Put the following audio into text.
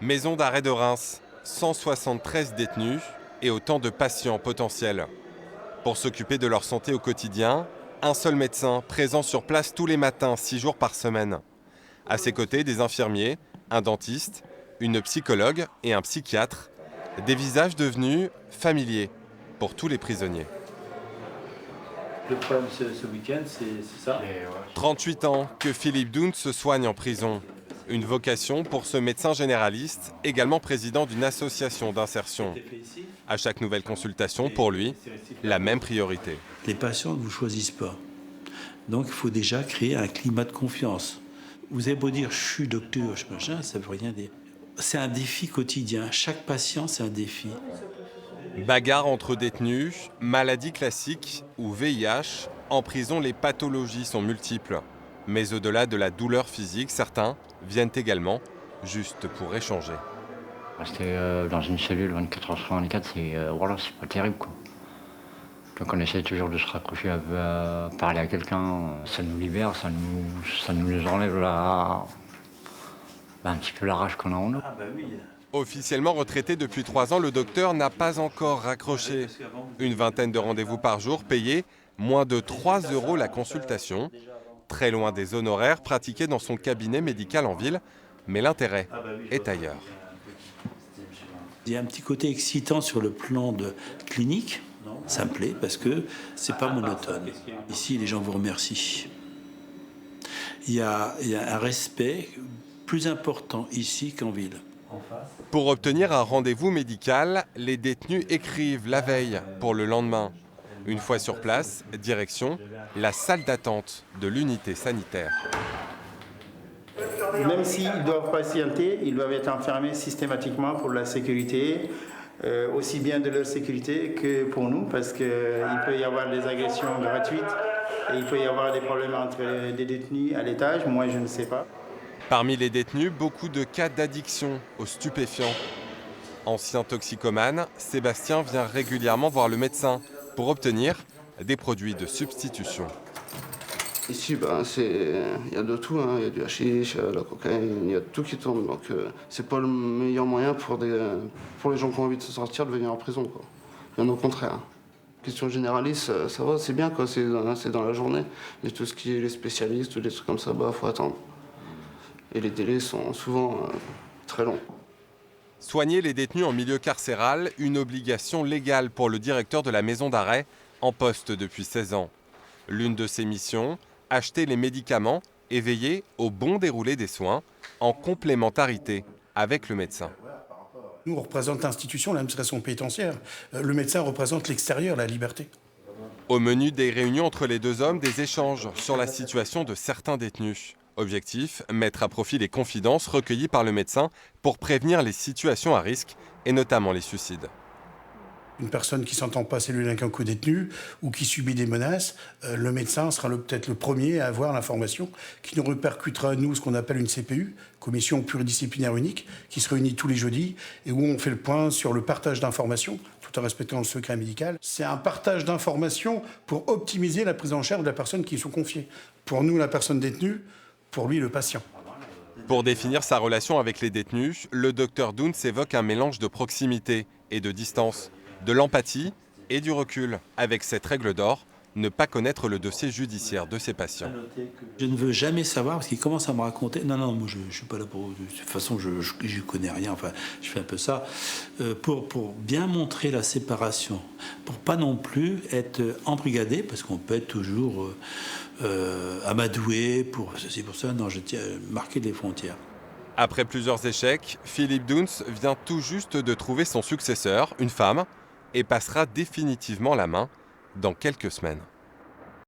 Maison d'arrêt de Reims, 173 détenus et autant de patients potentiels. Pour s'occuper de leur santé au quotidien, un seul médecin présent sur place tous les matins, 6 jours par semaine. À ses côtés, des infirmiers, un dentiste, une psychologue et un psychiatre, des visages devenus familiers pour tous les prisonniers. Le problème ce week-end, c'est ça. 38 ans que Philippe Doun se soigne en prison. Une vocation pour ce médecin généraliste, également président d'une association d'insertion. À chaque nouvelle consultation, pour lui, la même priorité. Les patients ne vous choisissent pas. Donc il faut déjà créer un climat de confiance. Vous avez beau dire « je suis docteur », machin, ça ne veut rien dire. C'est un défi quotidien. Chaque patient, c'est un défi. Bagarre entre détenus, maladies classiques ou VIH, en prison les pathologies sont multiples. Mais au-delà de la douleur physique, certains viennent également juste pour échanger. Rester dans une cellule 24 heures sur 24, c'est pas terrible, quoi. Donc on essaie toujours de se raccrocher un peu à parler à quelqu'un. Ça nous libère, ça nous enlève un petit peu la rage qu'on a en nous. Officiellement retraité depuis 3 ans, le docteur n'a pas encore raccroché. Une vingtaine de rendez-vous par jour, payés moins de 3 € la consultation. Très loin des honoraires pratiqués dans son cabinet médical en ville, mais l'intérêt est ailleurs. Il y a un petit côté excitant sur le plan de clinique, ça me plaît parce que c'est pas monotone. Ici, les gens vous remercient. Il y a un respect plus important ici qu'en ville. Pour obtenir un rendez-vous médical, les détenus écrivent la veille pour le lendemain. Une fois sur place, direction la salle d'attente de l'unité sanitaire. Même s'ils doivent patienter, ils doivent être enfermés systématiquement pour la sécurité, aussi bien de leur sécurité que pour nous, parce qu'il peut y avoir des agressions gratuites et il peut y avoir des problèmes entre des détenus à l'étage. Moi, je ne sais pas. Parmi les détenus, beaucoup de cas d'addiction aux stupéfiants. Ancien toxicomane, Sébastien vient régulièrement voir le médecin pour obtenir des produits de substitution. Ici, il y a de tout, hein. Il y a du hashish, la cocaïne, il y a tout qui tourne. Donc c'est pas le meilleur moyen pour les gens qui ont envie de se sortir de venir en prison, quoi. Bien au contraire. Question généraliste, ça va, c'est bien, quoi. C'est dans la journée. Mais tout ce qui est les spécialistes ou des trucs comme ça, faut attendre. Et les délais sont souvent très longs. Soigner les détenus en milieu carcéral, une obligation légale pour le directeur de la maison d'arrêt, en poste depuis 16 ans. L'une de ses missions, acheter les médicaments et veiller au bon déroulé des soins, en complémentarité avec le médecin. Nous, on représente l'institution, l'administration pénitentiaire. Le médecin représente l'extérieur, la liberté. Au menu des réunions entre les deux hommes, des échanges sur la situation de certains détenus. Objectif, mettre à profit les confidences recueillies par le médecin pour prévenir les situations à risque, et notamment les suicides. Une personne qui ne s'entend pas cellule avec un co-détenu ou qui subit des menaces, le médecin sera peut-être le premier à avoir l'information qui nous répercutera à nous ce qu'on appelle une CPU, commission pluridisciplinaire unique, qui se réunit tous les jeudis et où on fait le point sur le partage d'informations, tout en respectant le secret médical. C'est un partage d'informations pour optimiser la prise en charge de la personne qui sont confiées. Pour nous, la personne détenue, pour lui, le patient. Pour définir sa relation avec les détenus, le docteur Doun évoque un mélange de proximité et de distance, de l'empathie et du recul, avec cette règle d'or, ne pas connaître le dossier judiciaire de ses patients. Je ne veux jamais savoir, parce qu'il commence à me raconter... Non, moi je ne suis pas là pour... De toute façon, je ne connais rien, enfin, je fais un peu ça. Pour bien montrer la séparation, pour pas non plus être embrigadé, parce qu'on peut être toujours amadoué, pour ceci, pour ça. Non, je tiens à marquer les frontières. Après plusieurs échecs, Philippe Doun vient tout juste de trouver son successeur, une femme, et passera définitivement la main dans quelques semaines.